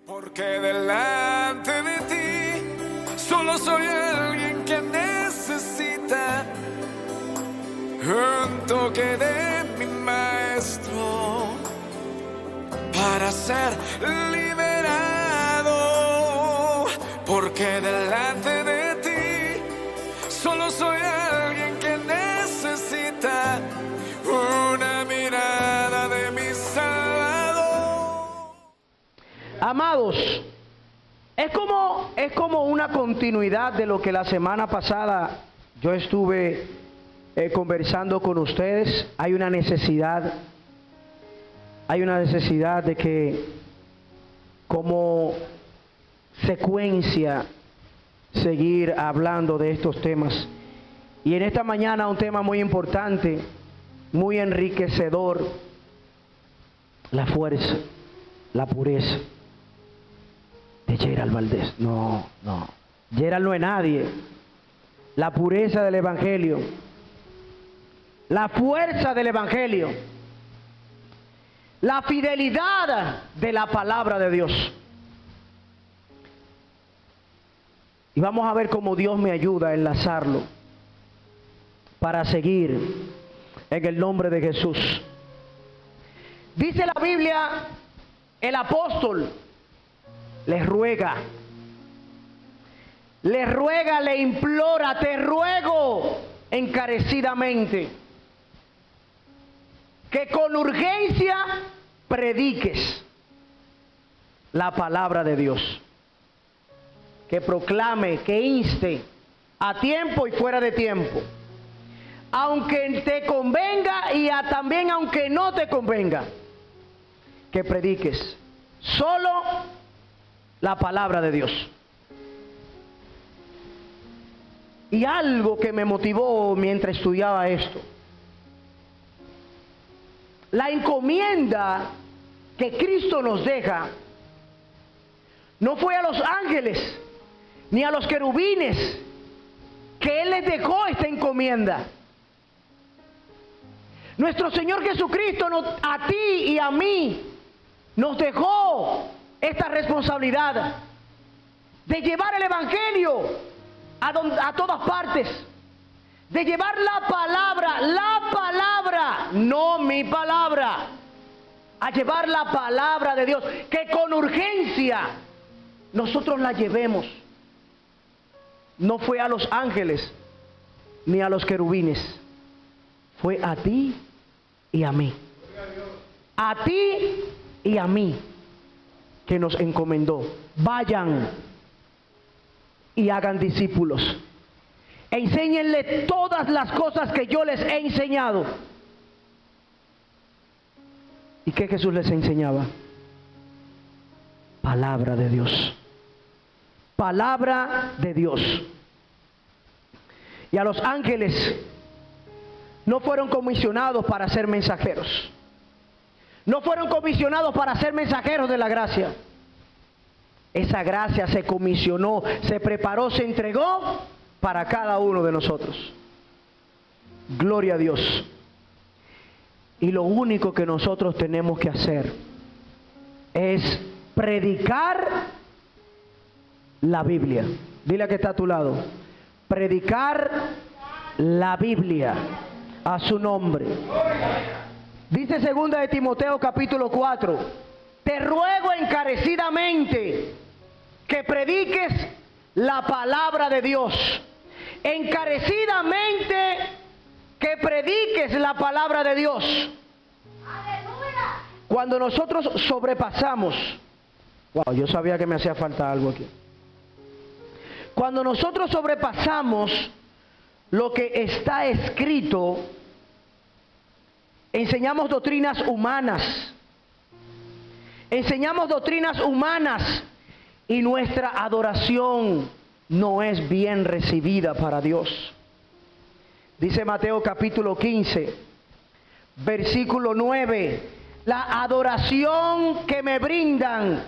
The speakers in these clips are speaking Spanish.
Porque delante de ti solo soy alguien que necesita un toque de mi maestro para ser liberado. Porque delante de ti solo soy alguien que necesita una mirada de mi Salvador. Amados, es como una continuidad de lo que la semana pasada yo estuve conversando con ustedes. Hay una necesidad de que como secuencia seguir hablando de estos temas. Y en esta mañana un tema muy importante, muy enriquecedor: la fuerza, la pureza de Gerald Valdés. No. Gerald no es nadie. La pureza del Evangelio, la fuerza del Evangelio, la fidelidad de la palabra de Dios. Y vamos a ver cómo Dios me ayuda a enlazarlo para seguir en el nombre de Jesús. Dice la Biblia, el apóstol le ruega, le implora: te ruego encarecidamente que con urgencia prediques la palabra de Dios, que proclame, que inste a tiempo y fuera de tiempo, aunque te convenga y también aunque no te convenga, que prediques solo la palabra de Dios. Y algo que me motivó mientras estudiaba esto: la encomienda que Cristo nos deja no fue a los ángeles ni a los querubines que Él les dejó esta encomienda. Nuestro Señor Jesucristo a ti y a mí nos dejó esta responsabilidad de llevar el Evangelio a todas partes, de llevar la palabra, no mi palabra, a llevar la palabra de Dios, que con urgencia nosotros la llevemos. No fue a los ángeles ni a los querubines, fue a ti y a mí. A ti y a mí que nos encomendó: vayan y hagan discípulos, enséñenle todas las cosas que yo les he enseñado. ¿Y qué Jesús les enseñaba? Palabra de Dios. Palabra de Dios. Y a los ángeles no fueron comisionados para ser mensajeros. No fueron comisionados para ser mensajeros de la gracia. Esa gracia se comisionó, se preparó, se entregó para cada uno de nosotros. Gloria a Dios. Y lo único que nosotros tenemos que hacer es predicar la Biblia. Dile que está a tu lado: predicar la Biblia a su nombre. Dice 2 de Timoteo capítulo 4: te ruego encarecidamente que prediques la palabra de Dios. Encarecidamente que prediques la palabra de Dios. ¡Aleluya! Cuando nosotros sobrepasamos, yo sabía que me hacía falta algo aquí. Cuando nosotros sobrepasamos lo que está escrito, enseñamos doctrinas humanas. Enseñamos doctrinas humanas y nuestra adoración no es bien recibida para Dios. Dice Mateo capítulo 15, versículo 9: la adoración que me brindan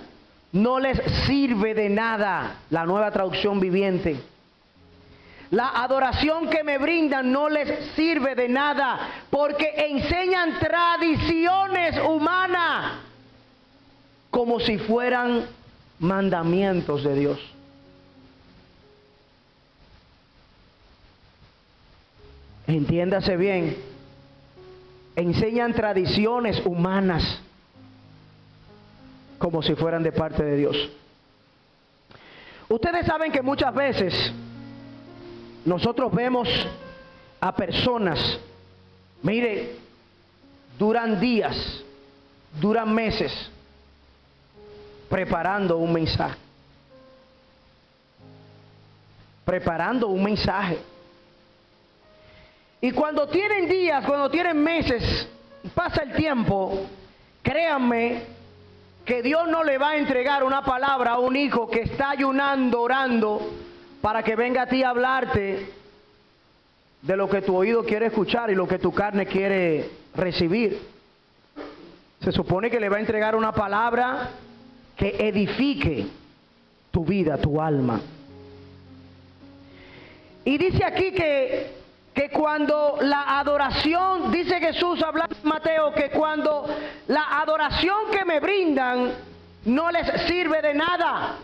no les sirve de nada. La Nueva Traducción Viviente. La adoración que me brindan no les sirve de nada, porque enseñan tradiciones humanas como si fueran mandamientos de Dios. Entiéndase bien, enseñan tradiciones humanas como si fueran de parte de Dios. Ustedes saben que muchas veces nosotros vemos a personas, mire, duran días, duran meses preparando un mensaje. Preparando un mensaje. Y cuando tienen días, cuando tienen meses, pasa el tiempo, créanme que Dios no le va a entregar una palabra a un hijo que está ayunando, orando, para que venga a ti a hablarte de lo que tu oído quiere escuchar y lo que tu carne quiere recibir. Se supone que le va a entregar una palabra que edifique tu vida, tu alma. Y dice aquí que cuando la adoración, dice Jesús hablando en Mateo, que cuando la adoración que me brindan no les sirve de nada,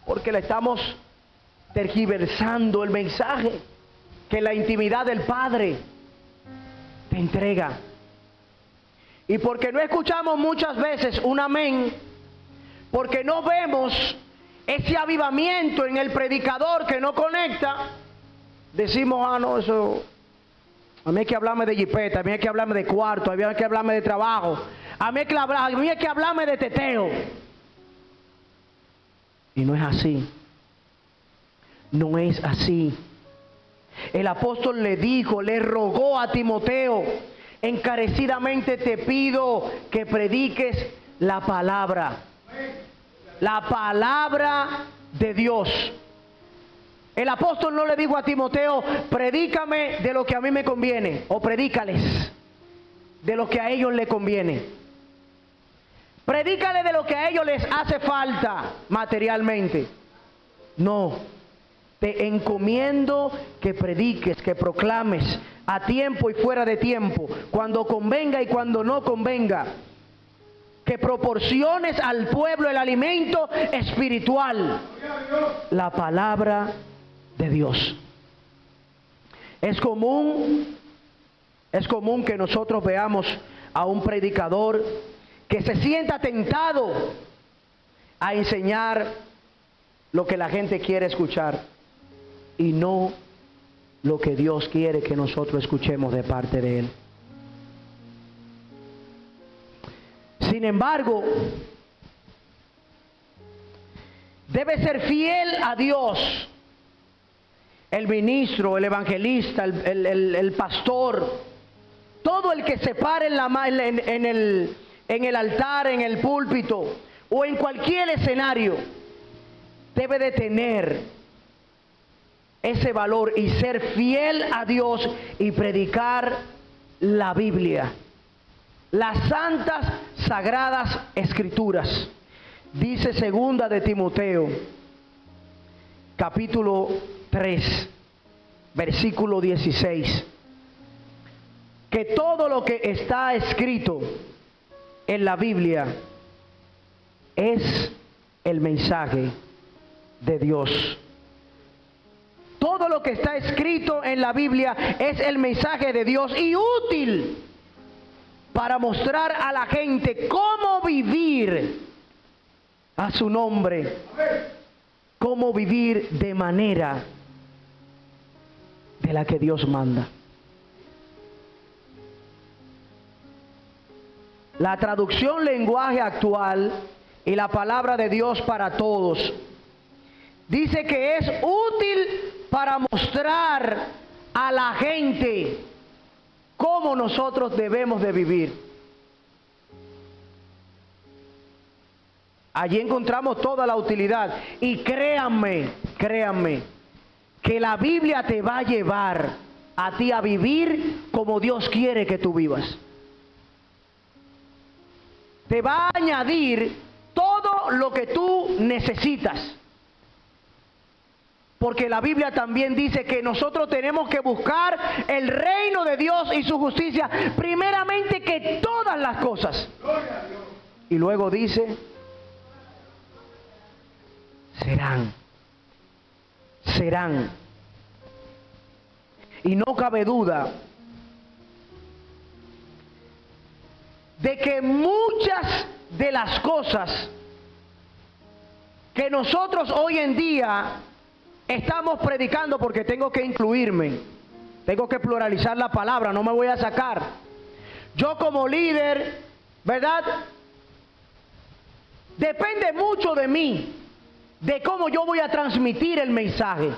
porque le estamos tergiversando el mensaje que la intimidad del Padre te entrega. Y porque no escuchamos muchas veces un amén, porque no vemos ese avivamiento en el predicador que no conecta, decimos, no, eso, a mí hay que hablarme de jipeta, a mí hay que hablarme de cuarto, a mí hay que hablarme de trabajo, a mí hay que hablarme de teteo. Y no es así. No es así. El apóstol le dijo, le rogó a Timoteo, encarecidamente te pido que prediques la palabra de Dios. El apóstol no le dijo a Timoteo, predícame de lo que a mí me conviene, o predícales de lo que a ellos les conviene. Predícale de lo que a ellos les hace falta materialmente. No, te encomiendo que prediques, que proclames a tiempo y fuera de tiempo, cuando convenga y cuando no convenga, que proporciones al pueblo el alimento espiritual, la palabra de Dios. Es común que nosotros veamos a un predicador que se sienta tentado a enseñar lo que la gente quiere escuchar y no lo que Dios quiere que nosotros escuchemos de parte de Él. Sin embargo, debe ser fiel a Dios el ministro, el evangelista, el pastor, todo el que se pare en el altar, en el púlpito o en cualquier escenario, debe de tener ese valor y ser fiel a Dios y predicar la Biblia, las santas, sagradas escrituras. Dice segunda de Timoteo, capítulo 3, versículo 16, que todo lo que está escrito en la Biblia es el mensaje de Dios. Todo lo que está escrito en la Biblia es el mensaje de Dios y útil para mostrar a la gente cómo vivir a su nombre, cómo vivir de manera de la que Dios manda. La traducción lenguaje actual y la palabra de Dios para todos dice que es útil para mostrar a la gente cómo nosotros debemos de vivir. Allí encontramos toda la utilidad. Y créanme, que la Biblia te va a llevar a ti a vivir como Dios quiere que tú vivas. Te va a añadir todo lo que tú necesitas. Porque la Biblia también dice que nosotros tenemos que buscar el reino de Dios y su justicia, primeramente que todas las cosas. Y luego dice, serán. Y no cabe duda de que muchas de las cosas que nosotros hoy en día estamos predicando, porque tengo que incluirme, tengo que pluralizar la palabra, no me voy a sacar. Yo como líder, ¿verdad? Depende mucho de mí, de cómo yo voy a transmitir el mensaje,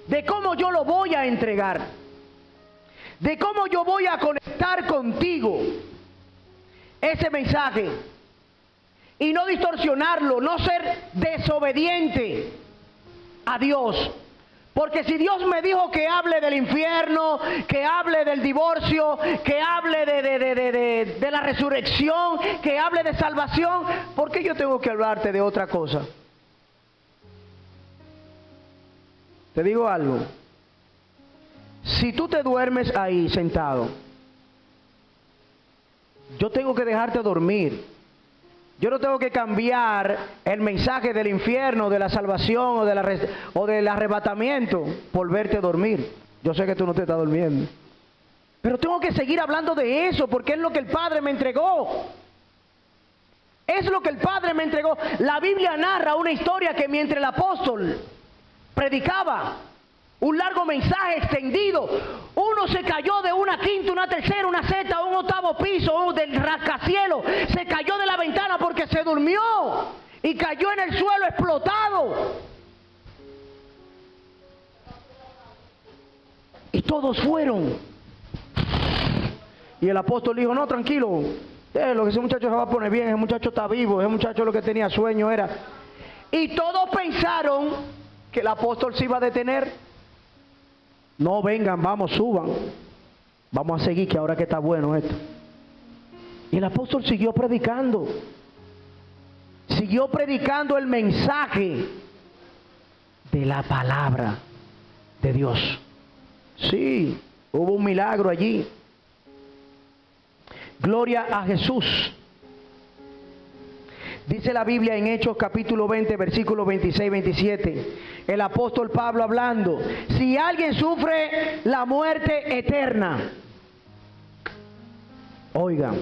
de cómo yo lo voy a entregar, de cómo yo voy a conectar contigo ese mensaje y no distorsionarlo, no ser desobediente a Dios. Porque si Dios me dijo que hable del infierno, que hable del divorcio, que hable de la resurrección, que hable de salvación, ¿por qué yo tengo que hablarte de otra cosa? Te digo algo. Si tú te duermes ahí sentado, yo tengo que dejarte dormir. Yo no tengo que cambiar el mensaje del infierno, de la salvación o del arrebatamiento por verte dormir. Yo sé que tú no te estás durmiendo, pero tengo que seguir hablando de eso porque es lo que el Padre me entregó. Es lo que el Padre me entregó. La Biblia narra una historia que mientras el apóstol predicaba un largo mensaje extendido, uno se cayó de una quinta, una tercera, una sexta, un octavo piso, del rascacielos, se cayó de la ventana porque se durmió y cayó en el suelo explotado. Y todos fueron. Y el apóstol dijo, no, tranquilo, lo que ese muchacho se va a poner bien, ese muchacho está vivo, ese muchacho lo que tenía sueño era. Y todos pensaron que el apóstol se iba a detener. No, vengan, vamos, suban. Vamos a seguir, que ahora que está bueno esto. Y el apóstol siguió predicando. Siguió predicando el mensaje de la palabra de Dios. Sí, hubo un milagro allí. Gloria a Jesús. Dice la Biblia en Hechos capítulo 20, versículos 26-27, el apóstol Pablo hablando, si alguien sufre la muerte eterna, oigan,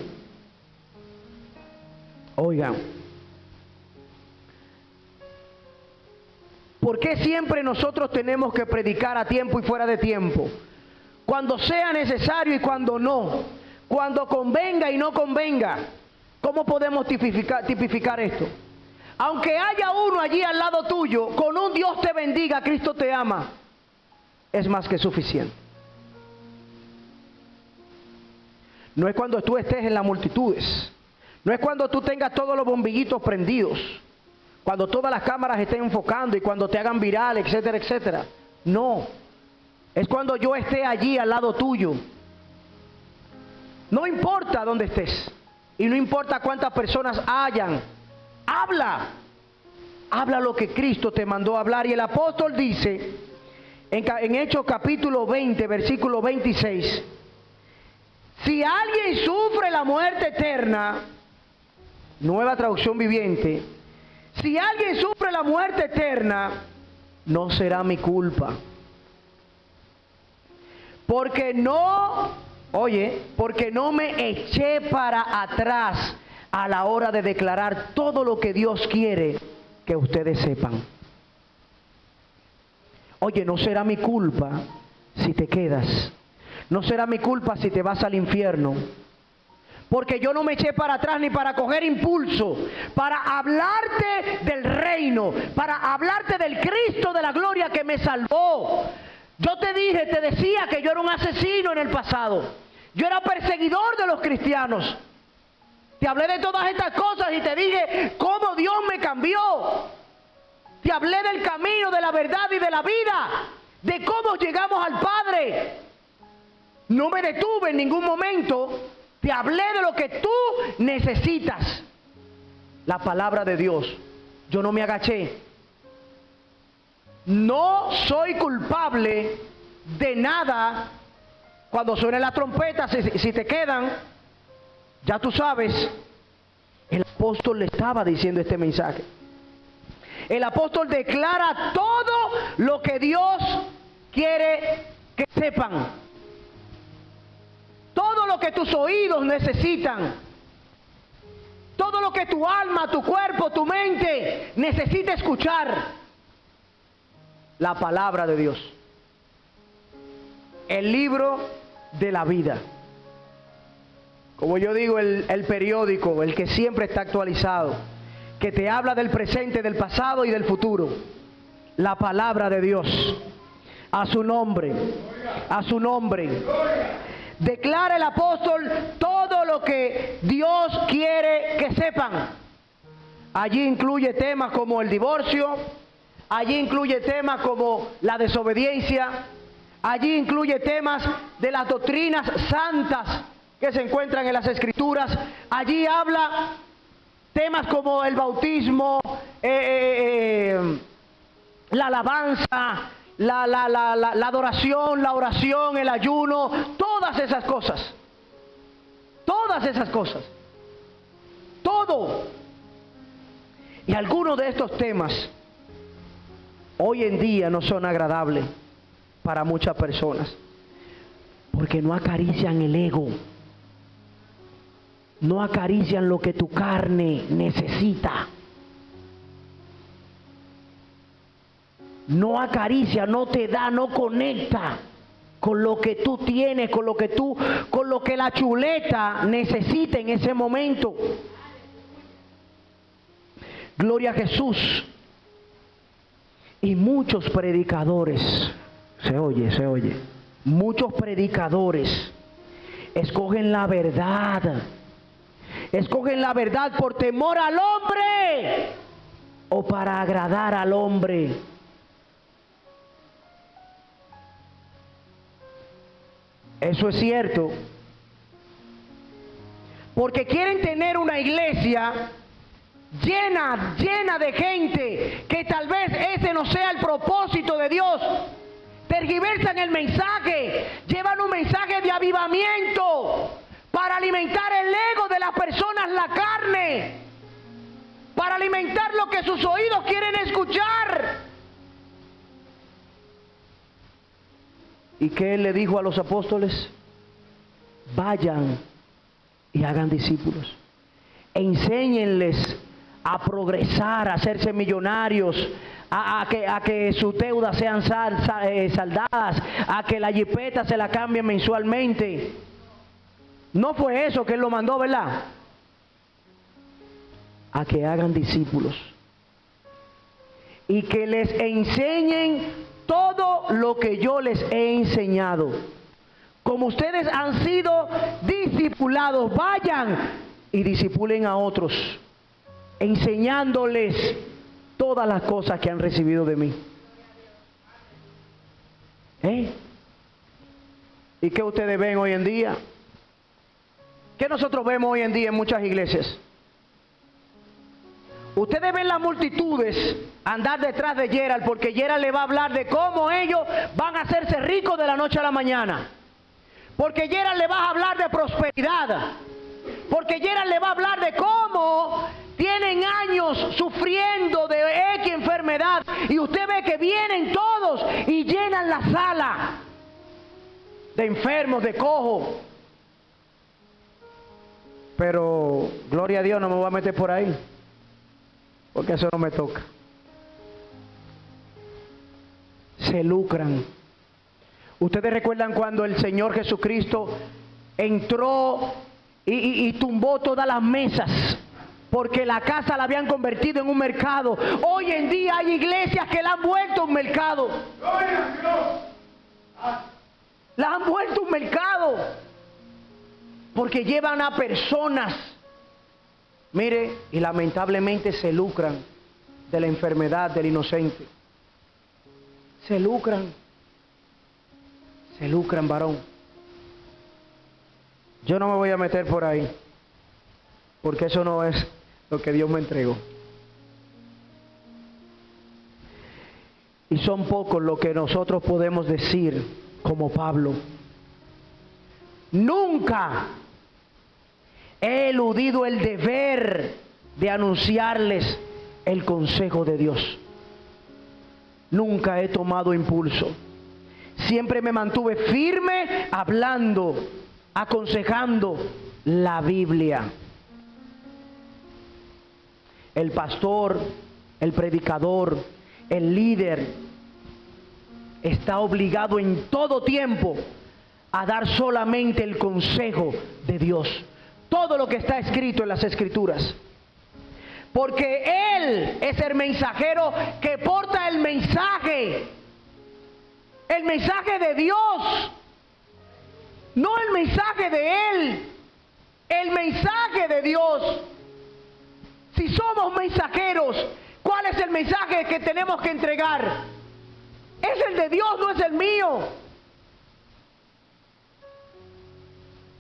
¿por qué siempre nosotros tenemos que predicar a tiempo y fuera de tiempo? Cuando sea necesario y cuando no, cuando convenga y no convenga. ¿Cómo podemos tipificar esto? Aunque haya uno allí al lado tuyo, con un Dios te bendiga, Cristo te ama, es más que suficiente. No es cuando tú estés en las multitudes, no es cuando tú tengas todos los bombillitos prendidos, cuando todas las cámaras estén enfocando y cuando te hagan viral, etcétera, etcétera. No, es cuando yo esté allí al lado tuyo. No importa dónde estés. Y no importa cuántas personas hayan, habla lo que Cristo te mandó a hablar. Y el apóstol dice, en Hechos capítulo 20, versículo 26, si alguien sufre la muerte eterna, Nueva Traducción Viviente, si alguien sufre la muerte eterna, no será mi culpa. Porque no me eché para atrás a la hora de declarar todo lo que Dios quiere que ustedes sepan. Oye, no será mi culpa si te quedas. No será mi culpa si te vas al infierno. Porque yo no me eché para atrás ni para coger impulso, para hablarte del reino, para hablarte del Cristo de la gloria que me salvó. Yo te decía que yo era un asesino en el pasado. Yo era perseguidor de los cristianos. Te hablé de todas estas cosas y te dije cómo Dios me cambió. Te hablé del camino, de la verdad y de la vida, de cómo llegamos al Padre. No me detuve en ningún momento. Te hablé de lo que tú necesitas. La palabra de Dios. Yo no me agaché. No soy culpable de nada. Cuando suene la trompeta, si te quedan, ya tú sabes, el apóstol le estaba diciendo este mensaje. el apóstol declara todo lo que Dios quiere que sepan. Todo lo que tus oídos necesitan. Todo lo que tu alma, tu cuerpo, tu mente necesita escuchar. La palabra de Dios. El libro de la vida. Como yo digo, el periódico, el que siempre está actualizado, que te habla del presente, del pasado y del futuro. La palabra de Dios. A su nombre. A su nombre. Declara el apóstol todo lo que Dios quiere que sepan. Allí incluye temas como el divorcio. Allí incluye temas como la desobediencia. Allí incluye temas de las doctrinas santas que se encuentran en las Escrituras. Allí habla temas como el bautismo, la alabanza, la adoración, la oración, el ayuno, todas esas cosas. Todas esas cosas. Todo. Y algunos de estos temas hoy en día no son agradables para muchas personas, porque no acarician el ego, no acarician lo que tu carne necesita, no acaricia, no te da, no conecta con lo que tú tienes, con lo que la chuleta necesita en ese momento. Gloria a Jesús. Y muchos predicadores, se oye, muchos predicadores escogen la verdad por temor al hombre o para agradar al hombre. Eso es cierto, porque quieren tener una iglesia llena de gente, que tal vez ese no sea el propósito de Dios. Tergiversan el mensaje, llevan un mensaje de avivamiento para alimentar el ego de las personas, la carne, para alimentar lo que sus oídos quieren escuchar. ¿Y qué Él le dijo a los apóstoles? Vayan y hagan discípulos. Enséñenles a progresar, a hacerse millonarios, a que sus deudas sean saldadas, a que la jipeta se la cambien mensualmente. No fue eso que Él lo mandó, ¿verdad? A que hagan discípulos y que les enseñen todo lo que yo les he enseñado. Como ustedes han sido discipulados, vayan y discipulen a otros, enseñándoles todas las cosas que han recibido de mí. ¿Y qué ustedes ven hoy en día? ¿Qué nosotros vemos hoy en día en muchas iglesias? Ustedes ven las multitudes andar detrás de Gerald, porque Gerald le va a hablar de cómo ellos van a hacerse ricos de la noche a la mañana. Porque Gerald le va a hablar de prosperidad. Porque Gerald le va a hablar de cómo tienen años sufriendo de X enfermedad. Y usted ve que vienen todos y llenan la sala de enfermos, de cojos. Pero, gloria a Dios, no me voy a meter por ahí, porque eso no me toca. Se lucran. Ustedes recuerdan cuando el Señor Jesucristo entró y tumbó todas las mesas, porque la casa la habían convertido en un mercado. Hoy en día hay iglesias que la han vuelto un mercado. La han vuelto un mercado, porque llevan a personas, mire, y lamentablemente se lucran de la enfermedad del inocente. Se lucran, varón. Yo no me voy a meter por ahí, porque eso no es lo que Dios me entregó. Y son pocos lo que nosotros podemos decir como Pablo. Nunca he eludido el deber de anunciarles el consejo de Dios. Nunca he tomado impulso. Siempre me mantuve firme hablando, aconsejando la Biblia. El pastor, el predicador, el líder está obligado en todo tiempo a dar solamente el consejo de Dios. Todo lo que está escrito en las Escrituras. Porque Él es el mensajero que porta el mensaje de Dios, no el mensaje de Él, el mensaje de Dios. Si somos mensajeros, ¿cuál es el mensaje que tenemos que entregar? Es el de Dios, no es el mío.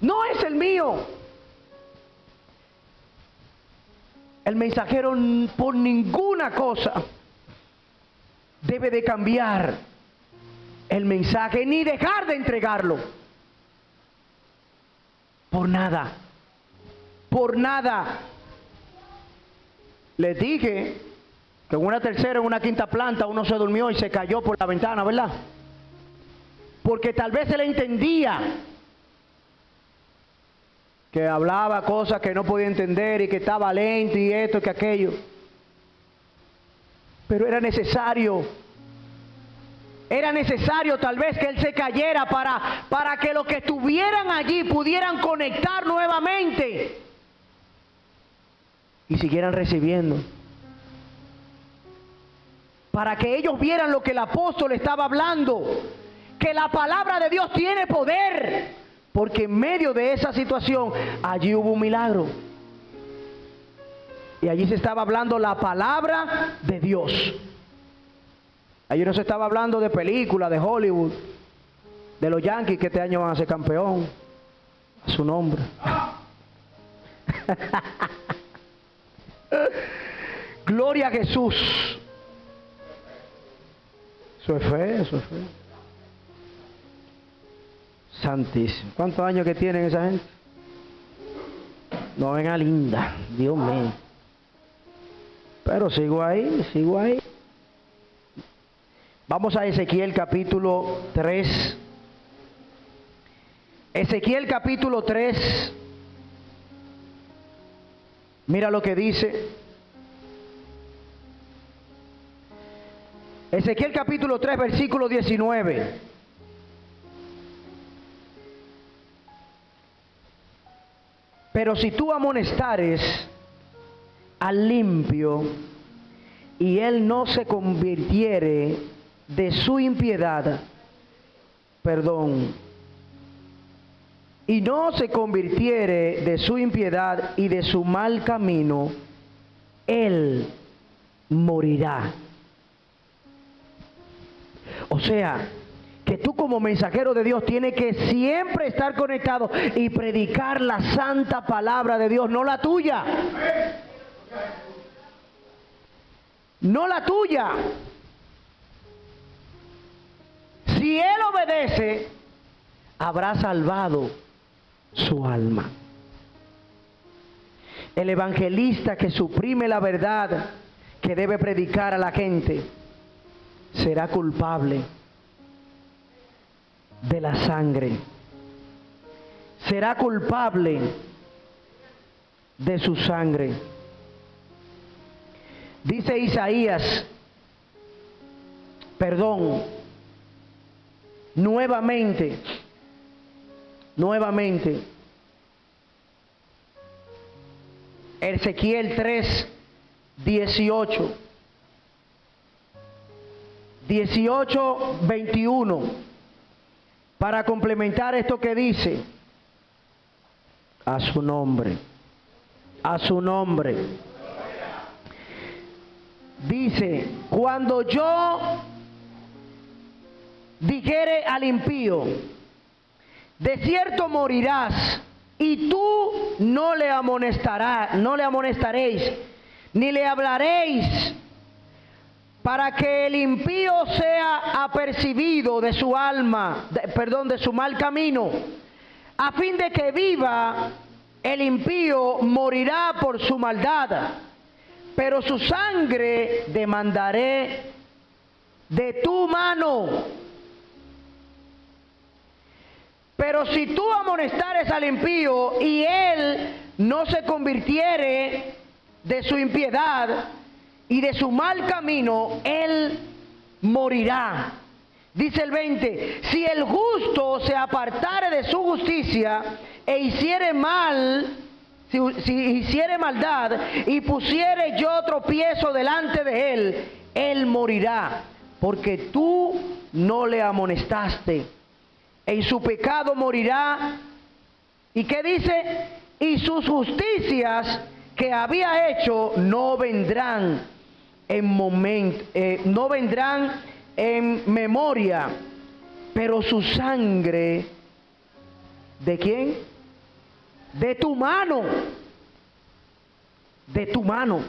No es el mío. El mensajero por ninguna cosa debe de cambiar el mensaje ni dejar de entregarlo. Por nada. Por nada. Les dije que en una tercera, en una quinta planta uno se durmió y se cayó por la ventana, ¿verdad? Porque tal vez él entendía que hablaba cosas que no podía entender y que estaba lento y esto y que aquello. Pero era necesario tal vez que él se cayera para que los que estuvieran allí pudieran conectar nuevamente y siguieran recibiendo. Para que ellos vieran lo que el apóstol estaba hablando, que la palabra de Dios tiene poder. Porque en medio de esa situación, allí hubo un milagro. Y allí se estaba hablando la palabra de Dios. Allí no se estaba hablando de películas, de Hollywood, de los Yankees que este año van a ser campeón. A su nombre. Gloria a Jesús. Eso es fe, eso es fe. Santísimo. ¿Cuántos años que tienen esa gente? No, venga linda, Dios mío. Pero sigo ahí, sigo ahí. Vamos a Ezequiel capítulo 3. Ezequiel capítulo 3. Mira lo que dice. Ezequiel capítulo 3, versículo 19. Pero si tú amonestares al limpio y él no se convirtiere de su impiedad, y no se convirtiere de su impiedad y de su mal camino, él morirá. O sea, que tú como mensajero de Dios tienes que siempre estar conectado y predicar la santa palabra de Dios, no la tuya. No la tuya. Si él obedece, habrá salvado su alma. El evangelista que suprime la verdad que debe predicar a la gente será culpable de la sangre, será culpable de su sangre. Dice Isaías, nuevamente, Ezequiel 3, 18, 21. Para complementar esto que dice, a su nombre, dice, cuando yo dijere al impío, de cierto morirás, y tú no le amonestaréis, ni le hablaréis, para que el impío sea apercibido de su de su mal camino, a fin de que viva, el impío morirá por su maldad, pero su sangre demandaré de tu mano. Pero si tú amonestares al impío y él no se convirtiere de su impiedad y de su mal camino, él morirá. Dice el 20, si el justo se apartare de su justicia e hiciere mal, si hiciere maldad y pusiere yo tropiezo delante de él, él morirá, porque tú no le amonestaste. En su pecado morirá. ¿Y qué dice? Y sus justicias que había hecho no vendrán en memoria, pero su sangre, ¿de quién? De tu mano, de tu mano,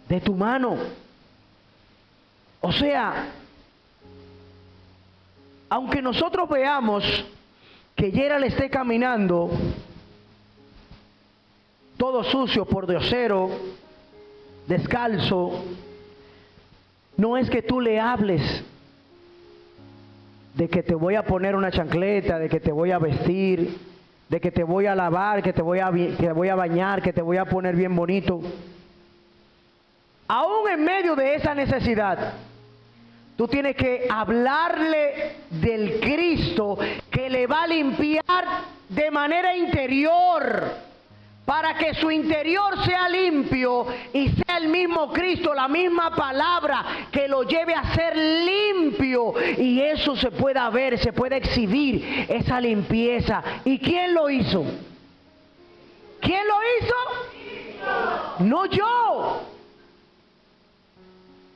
de tu mano. O sea, aunque nosotros veamos que Gerald esté caminando todo sucio, pordiosero, descalzo, no es que tú le hables de que te voy a poner una chancleta, de que te voy a vestir, de que te voy a lavar, que te voy a bañar, que te voy a poner bien bonito. Aún en medio de esa necesidad, tú tienes que hablarle del Cristo que le va a limpiar de manera interior, para que su interior sea limpio y sea el mismo Cristo, la misma palabra que lo lleve a ser limpio, y eso se pueda ver, se puede exhibir esa limpieza. ¿Y quién lo hizo? ¿Quién lo hizo? No yo.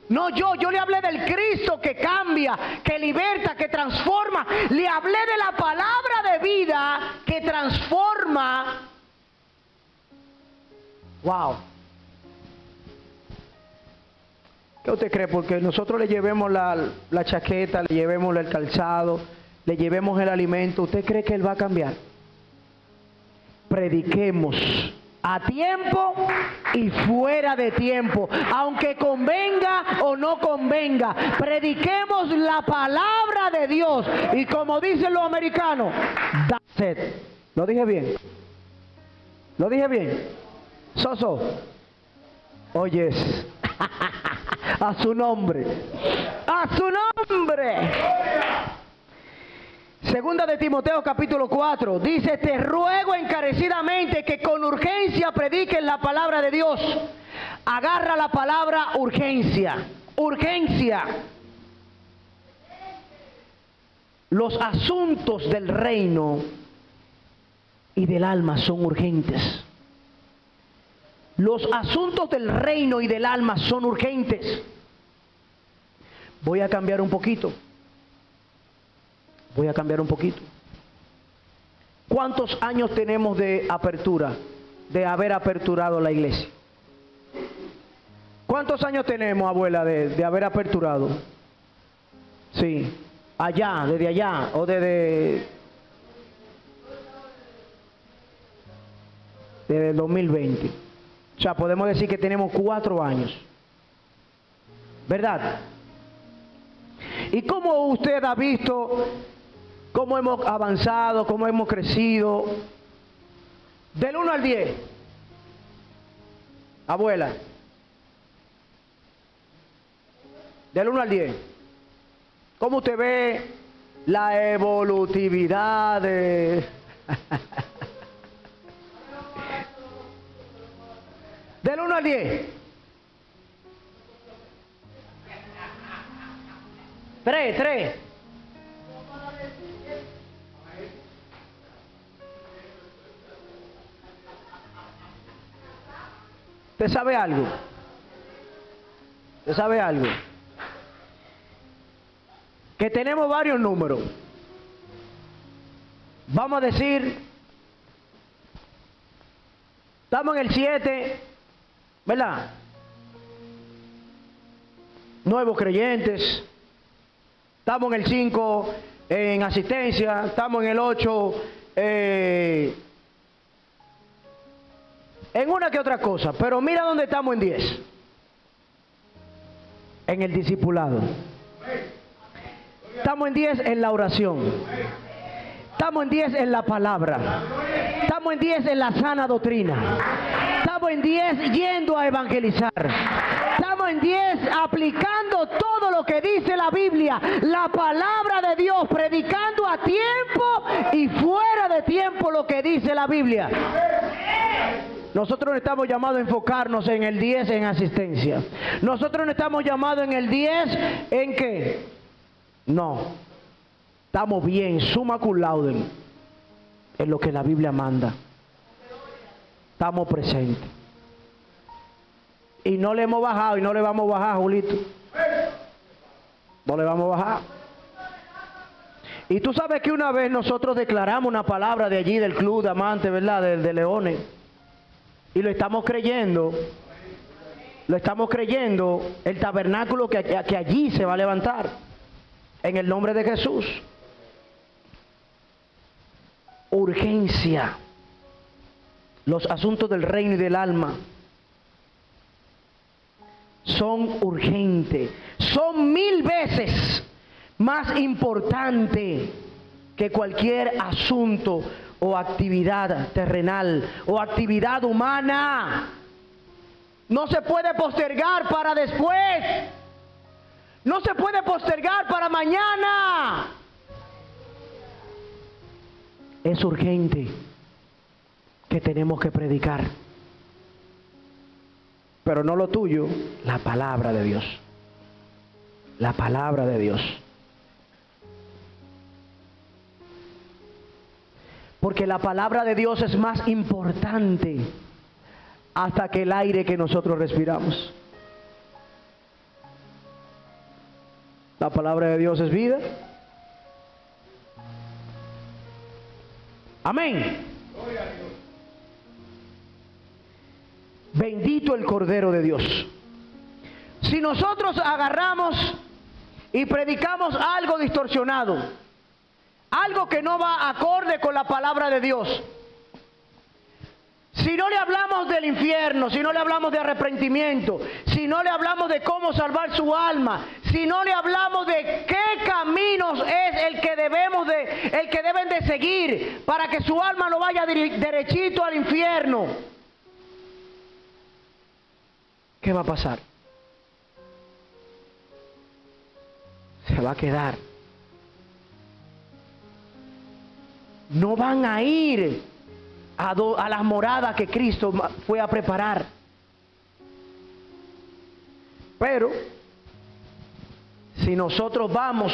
No yo le hablé del Cristo que cambia, que liberta, que transforma. Le hablé de la palabra de vida que transforma. Wow. ¿Qué usted cree? Porque nosotros le llevemos la chaqueta, le llevemos el calzado, le llevemos el alimento. ¿Usted cree que Él va a cambiar? Prediquemos a tiempo y fuera de tiempo, aunque convenga o no convenga. Prediquemos la palabra de Dios. Y como dicen los americanos, that's it. ¿Lo dije bien? ¿Lo dije bien? Soso, oyes, a su nombre, a su nombre. Segunda de Timoteo capítulo 4, dice, te ruego encarecidamente que con urgencia prediquen la palabra de Dios. Agarra la palabra urgencia, urgencia. Los asuntos del reino y del alma son urgentes. Los asuntos del reino y del alma son urgentes. Voy a cambiar un poquito. Voy a cambiar un poquito. ¿Cuántos años tenemos de apertura, de haber aperturado la iglesia? ¿Cuántos años tenemos, abuela, de haber aperturado? Sí, allá, desde allá, o desde el 2020. O sea, podemos decir que tenemos 4 años, ¿verdad? ¿Y cómo usted ha visto cómo hemos avanzado, cómo hemos crecido? Del 1 al 10, abuela. Del 1 al 10. ¿Cómo usted ve la evolutividad de... Del 1 al 10. 3. ¿Usted sabe algo? ¿Usted sabe algo? Que tenemos varios números. Vamos a decir, estamos en el 7, ¿verdad? Nuevos creyentes. Estamos en el 5 en asistencia. Estamos en el 8 en una que otra cosa, pero mira dónde estamos en 10. En el discipulado. Estamos en 10 en la oración. Estamos en 10 en la palabra. Estamos en 10 en la sana doctrina. Estamos en 10 yendo a evangelizar. Estamos en 10 aplicando todo lo que dice la Biblia, la palabra de Dios, predicando a tiempo y fuera de tiempo lo que dice la Biblia. Nosotros no estamos llamados a enfocarnos en el 10 en asistencia. Nosotros no estamos llamados en el 10 en qué. No. Estamos bien, summa cum laude, en lo que la Biblia manda. Estamos presentes. Y no le hemos bajado y no le vamos a bajar, Julito. No le vamos a bajar. Y tú sabes que una vez nosotros declaramos una palabra de allí, del club de amantes, ¿verdad? De Leones. Y lo estamos creyendo. Lo estamos creyendo, el tabernáculo que allí se va a levantar. En el nombre de Jesús. Urgencia. Los asuntos del reino y del alma son urgentes. Son 1000 veces más importantes que cualquier asunto o actividad terrenal o actividad humana. No se puede postergar para después. No se puede postergar para mañana. Es urgente que tenemos que predicar. Pero no lo tuyo, la palabra de Dios. La palabra de Dios. Porque la palabra de Dios es más importante hasta que el aire que nosotros respiramos. La palabra de Dios es vida. Amén. Bendito el Cordero de Dios. Si nosotros agarramos y predicamos algo distorsionado, algo que no va acorde con la palabra de Dios, si no le hablamos del infierno, si no le hablamos de arrepentimiento, si no le hablamos de cómo salvar su alma, si no le hablamos de qué caminos es el que deben de seguir para que su alma no vaya derechito al infierno, ¿qué va a pasar? Se va a quedar. No van a ir a las moradas que Cristo fue a preparar. Pero si nosotros vamos,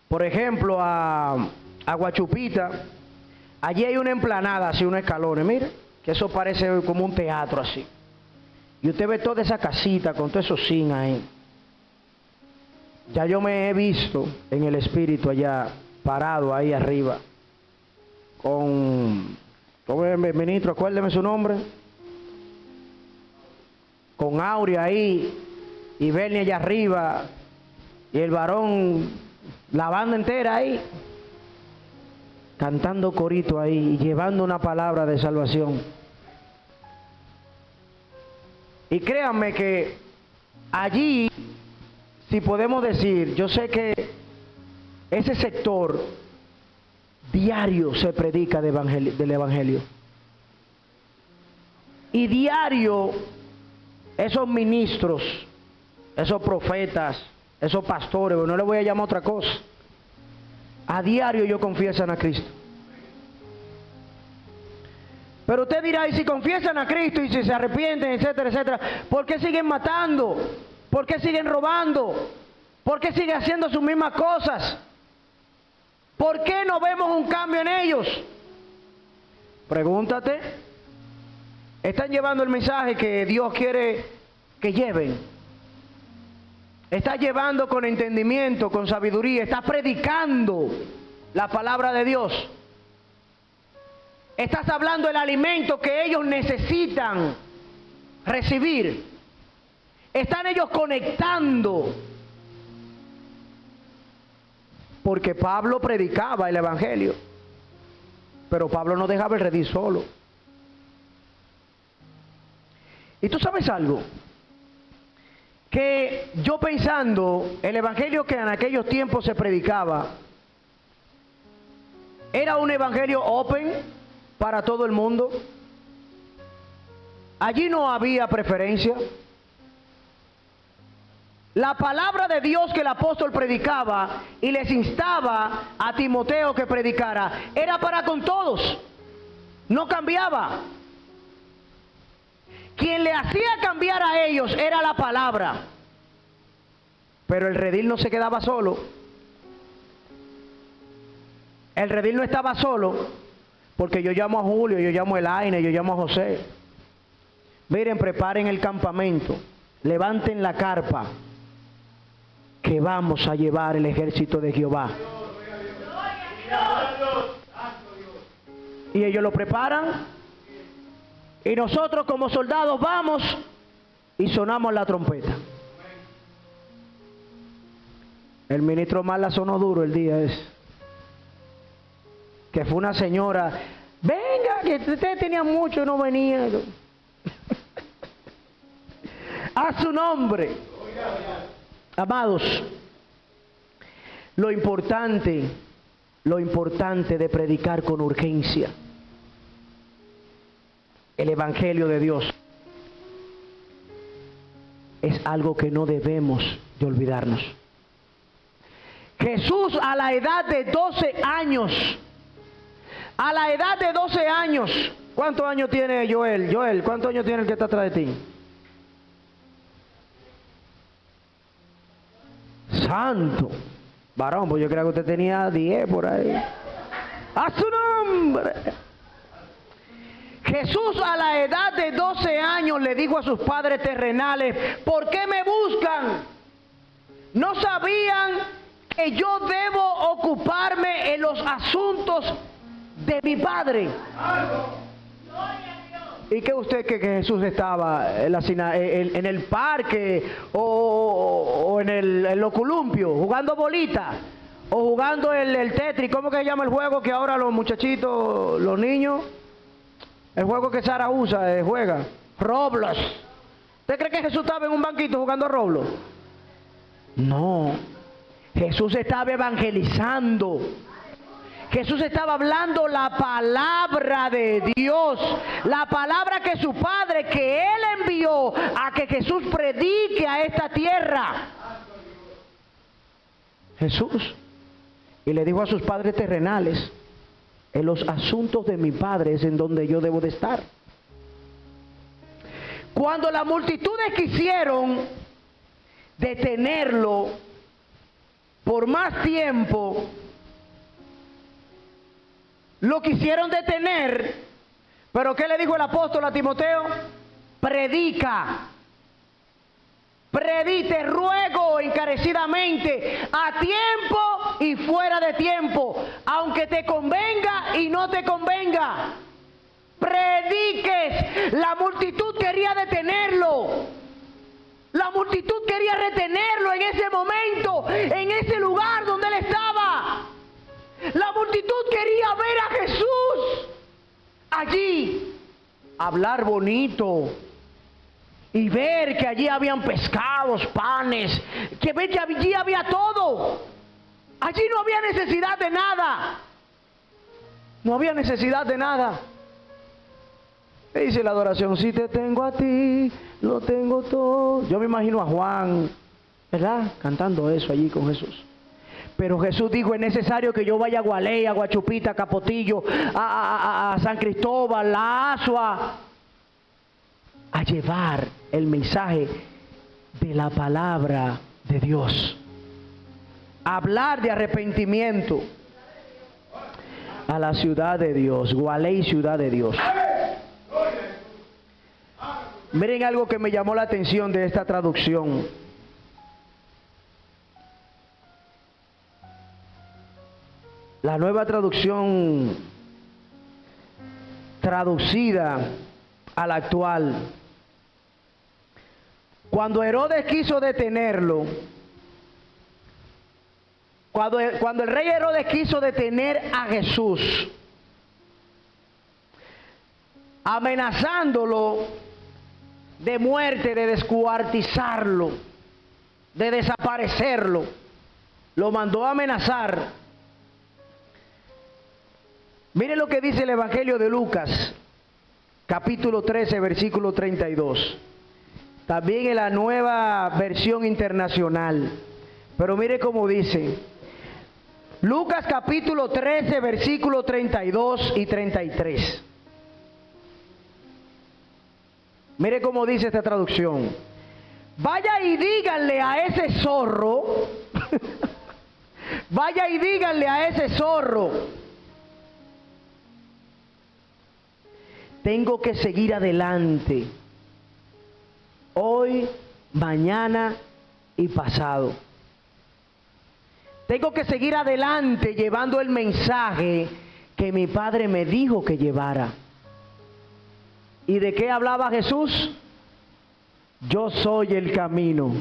por ejemplo, a Guachupita, allí hay una emplanada, así unos escalones, mire, que eso parece como un teatro así. Y usted ve toda esa casita con todos esos zinc ahí. Ya yo me he visto en el espíritu allá, parado ahí arriba, con el ministro, acuérdeme su nombre, con Aurea ahí, y Bernie allá arriba, y el varón, la banda entera ahí, cantando corito ahí, y llevando una palabra de salvación. Y créanme que allí, si podemos decir, yo sé que ese sector diario se predica del Evangelio. Y diario esos ministros, esos profetas, esos pastores, no le voy a llamar otra cosa, a diario ellos confiesan a Cristo. Pero usted dirá, y si confiesan a Cristo y si se arrepienten, etcétera, etcétera, ¿por qué siguen matando? ¿Por qué siguen robando? ¿Por qué siguen haciendo sus mismas cosas? ¿Por qué no vemos un cambio en ellos? Pregúntate. ¿Están llevando el mensaje que Dios quiere que lleven? ¿Estás llevando con entendimiento, con sabiduría? ¿Estás predicando la palabra de Dios? ¿Estás hablando el alimento que ellos necesitan recibir? ¿Están ellos conectando? Porque Pablo predicaba el Evangelio, pero Pablo no dejaba el redil solo. Y tú sabes algo, que yo pensando, el evangelio que en aquellos tiempos se predicaba, era un evangelio open para todo el mundo. Allí no había preferencia. La palabra de Dios que el apóstol predicaba y les instaba a Timoteo que predicara, era para con todos, no cambiaba. Quien le hacía cambiar a ellos era la palabra. Pero el redil no se quedaba solo. El redil no estaba solo, porque yo llamo a Julio, yo llamo a Elaine, yo llamo a José. Miren, preparen el campamento, levanten la carpa, que vamos a llevar el ejército de Jehová. Y ellos lo preparan, y nosotros como soldados vamos y sonamos la trompeta. El ministro más la sonó duro el día ese, que fue una señora, venga, que usted tenía mucho y no venía. A su nombre. Amados, lo importante de predicar con urgencia el evangelio de Dios es algo que no debemos de olvidarnos. Jesús a la edad de 12 años, ¿cuántos años tiene Joel? Joel, ¿cuántos años tiene el que está atrás de ti? Santo varón, pues yo creo que usted tenía 10 por ahí. A su nombre. Jesús a la edad de 12 años le dijo a sus padres terrenales, ¿por qué me buscan? ¿No sabían que yo debo ocuparme en los asuntos de mi Padre? ¿Y qué usted que Jesús estaba en el parque o en los columpios jugando bolita o jugando el Tetris? ¿Cómo que se llama el juego que ahora los muchachitos, los niños, el juego que Sara usa, juega? Roblox. ¿Usted cree que Jesús estaba en un banquito jugando Roblox? No, Jesús estaba evangelizando. Jesús estaba hablando la palabra de Dios, la palabra que su Padre, que Él envió a que Jesús predique a esta tierra. Jesús, y le dijo a sus padres terrenales, en los asuntos de mi Padre es en donde yo debo de estar. Cuando las multitudes quisieron detenerlo por más tiempo, lo quisieron detener, pero ¿qué le dijo el apóstol a Timoteo? Predica, te ruego encarecidamente, a tiempo y fuera de tiempo, aunque te convenga y no te convenga, prediques. La multitud quería detenerlo, la multitud quería retenerlo en ese momento, en ese lugar donde él estaba. La multitud quería ver a Jesús allí, hablar bonito y ver que allí habían pescados, panes, que ver que allí había todo. Allí no había necesidad de nada. No había necesidad de nada. ¿Qué dice la adoración? Si te tengo a ti, lo tengo todo. Yo me imagino a Juan, ¿verdad?, cantando eso allí con Jesús. Pero Jesús dijo, es necesario que yo vaya a Gualey, a Guachupita, a Capotillo, a San Cristóbal, a Asua, a llevar el mensaje de la palabra de Dios. A hablar de arrepentimiento a la ciudad de Dios, Gualey, ciudad de Dios. Miren algo que me llamó la atención de esta traducción. La nueva traducción traducida a la actual. Cuando Herodes quiso detenerlo, cuando el rey Herodes quiso detener a Jesús, amenazándolo de muerte, de descuartizarlo, de desaparecerlo. Lo mandó a amenazar. Miren lo que dice el Evangelio de Lucas, capítulo 13, versículo 32. También en la Nueva Versión Internacional. Pero mire cómo dice. Lucas capítulo 13, versículo 32 y 33. Mire cómo dice esta traducción. Vaya y díganle a ese zorro, vaya y díganle a ese zorro, tengo que seguir adelante, hoy, mañana y pasado. Tengo que seguir adelante llevando el mensaje que mi Padre me dijo que llevara. ¿Y de qué hablaba Jesús? Yo soy el camino,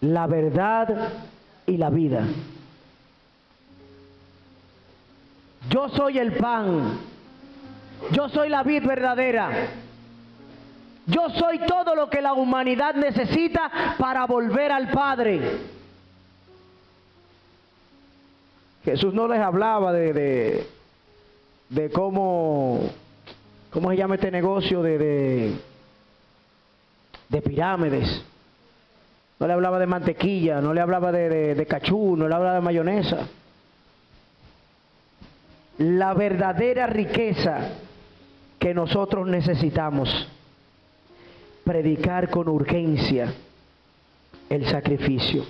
la verdad y la vida. Yo soy el pan. Yo soy la vid verdadera. Yo soy todo lo que la humanidad necesita para volver al Padre. Jesús no les hablaba de cómo se llama este negocio de pirámides. No le hablaba de mantequilla, no le hablaba de cachú, no le hablaba de mayonesa. La verdadera riqueza que nosotros necesitamos, predicar con urgencia el sacrificio.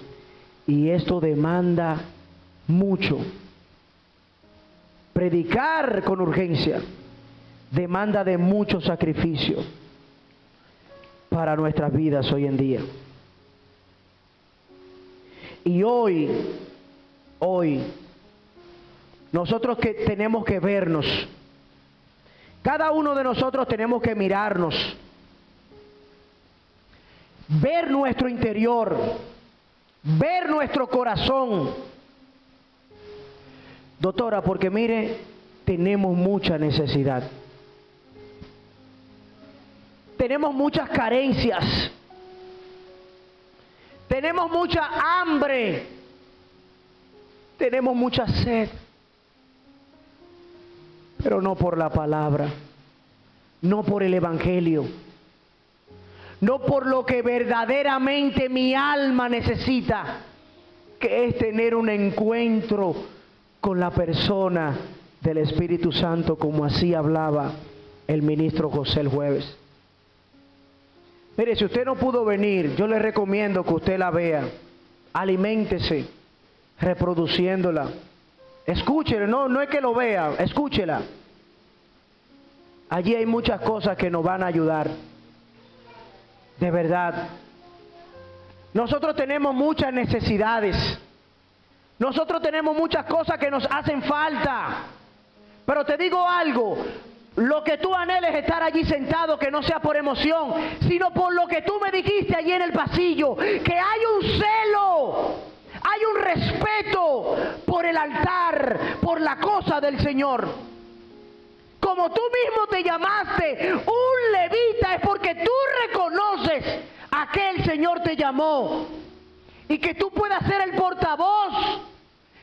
Y esto demanda mucho. Predicar con urgencia demanda de mucho sacrificio para nuestras vidas hoy en día. Y hoy, nosotros que tenemos que vernos, cada uno de nosotros tenemos que mirarnos, ver nuestro interior, ver nuestro corazón. Doctora, porque mire, tenemos mucha necesidad. Tenemos muchas carencias. Tenemos mucha hambre. Tenemos mucha sed. Pero no por la palabra. No por el Evangelio. No por lo que verdaderamente mi alma necesita, que es tener un encuentro con la persona del Espíritu Santo, como así hablaba el ministro José el jueves. Mire, si usted no pudo venir, yo le recomiendo que usted la vea. Aliméntese reproduciéndola. Escúchela, no es que lo vea, escúchela. Allí hay muchas cosas que nos van a ayudar. De verdad. Nosotros tenemos muchas necesidades. Nosotros tenemos muchas cosas que nos hacen falta. Pero te digo algo, lo que tú anheles estar allí sentado, que no sea por emoción, sino por lo que tú me dijiste allí en el pasillo, que hay un celo, hay un respeto por el altar, por la cosa del Señor. Como tú mismo te llamaste un levita, es porque tú reconoces a que el Señor te llamó. Y que tú puedas ser el portavoz,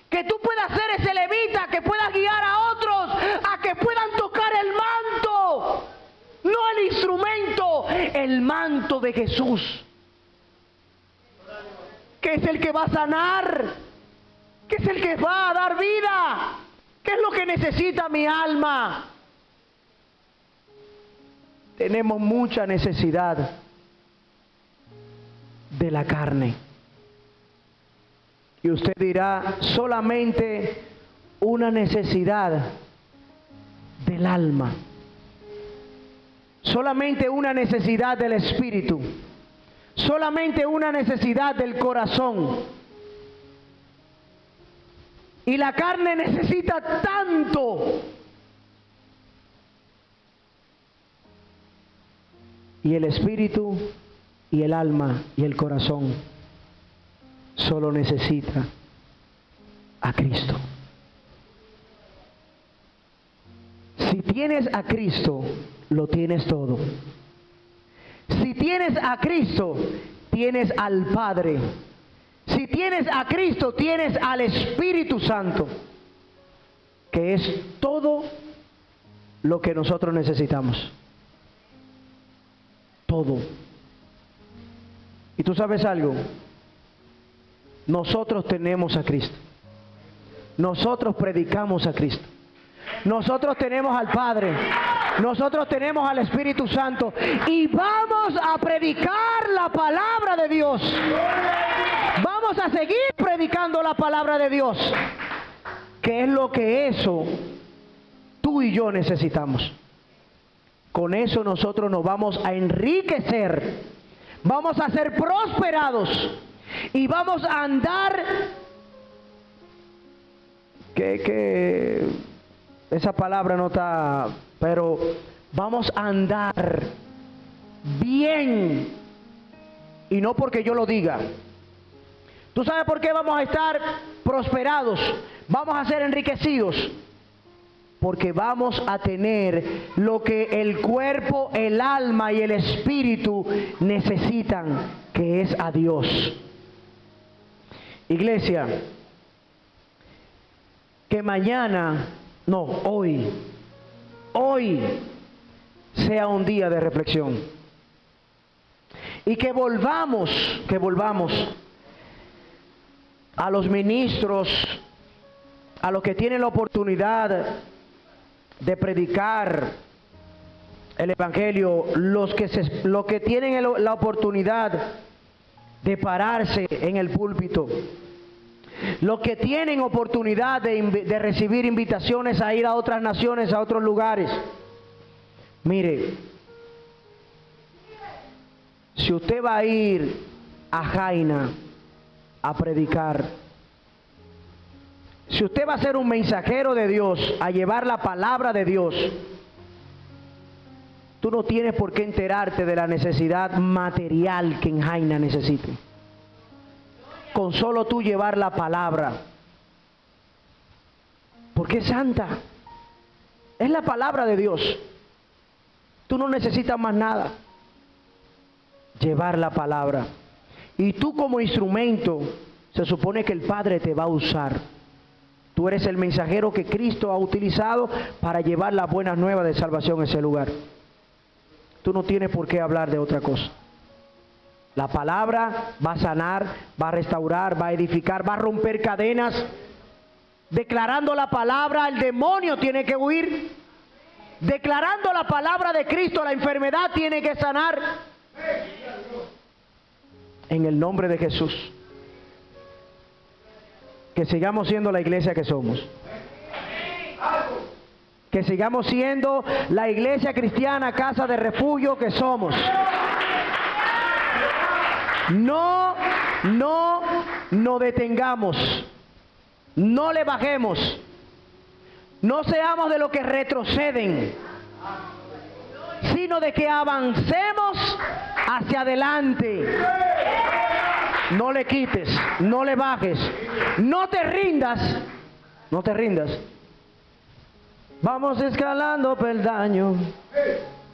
que tú puedas ser ese levita, que puedas guiar a otros a que puedan tocar el manto, no el instrumento, el manto de Jesús, que es el que va a sanar, que es el que va a dar vida, que es lo que necesita mi alma. Tenemos mucha necesidad de la carne. Y usted dirá, solamente una necesidad del alma, solamente una necesidad del espíritu, solamente una necesidad del corazón. Y la carne necesita tanto. Y el espíritu y el alma y el corazón solo necesita a Cristo. Si tienes a Cristo, lo tienes todo. Si tienes a Cristo, tienes al Padre. Si tienes a Cristo, tienes al Espíritu Santo, que es todo lo que nosotros necesitamos. Todo. ¿Y tú sabes algo? Nosotros tenemos a Cristo. Nosotros predicamos a Cristo. Nosotros tenemos al Padre. Nosotros tenemos al Espíritu Santo. Y vamos a predicar la palabra de Dios. Vamos a seguir predicando la palabra de Dios. ¿Qué es lo que eso tú y yo necesitamos? Con eso nosotros nos vamos a enriquecer. Vamos a ser prosperados. Y vamos a andar, que esa palabra no está, pero vamos a andar bien. Y no porque yo lo diga. ¿Tú sabes por qué vamos a estar prosperados? Vamos a ser enriquecidos. Porque vamos a tener lo que el cuerpo, el alma y el espíritu necesitan, que es a Dios. Iglesia, que mañana, no, hoy sea un día de reflexión. Y que volvamos a los ministros, a los que tienen la oportunidad de predicar el Evangelio, los que tienen la oportunidad de pararse en el púlpito, los que tienen oportunidad de recibir invitaciones a ir a otras naciones, a otros lugares. Mire, si usted va a ir a Jaina a predicar, si usted va a ser un mensajero de Dios, a llevar la palabra de Dios, tú no tienes por qué enterarte de la necesidad material que en Jaina necesite. Con solo tú llevar la palabra, porque es santa, es la palabra de Dios. Tú no necesitas más nada. Llevar la palabra. Y tú como instrumento, se supone que el Padre te va a usar. Tú eres el mensajero que Cristo ha utilizado para llevar las buenas nuevas de salvación a ese lugar. Tú no tienes por qué hablar de otra cosa. La palabra va a sanar, va a restaurar, va a edificar, va a romper cadenas. Declarando la palabra, el demonio tiene que huir. Declarando la palabra de Cristo, la enfermedad tiene que sanar. En el nombre de Jesús. Que sigamos siendo la iglesia que somos. Que sigamos siendo la iglesia cristiana, casa de refugio que somos. No detengamos. No le bajemos. No seamos de los que retroceden, sino de que avancemos hacia adelante. No le quites, no le bajes, no te rindas, no te rindas. Vamos escalando peldaño,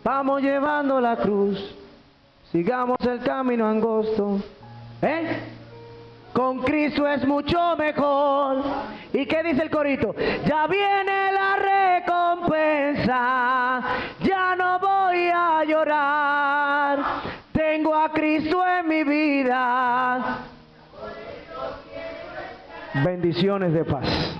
vamos llevando la cruz, sigamos el camino angosto. Con Cristo es mucho mejor. ¿Y qué dice el corito? Ya viene la recompensa, ya no voy a llorar. Tengo a Cristo en mi vida. Bendiciones de paz.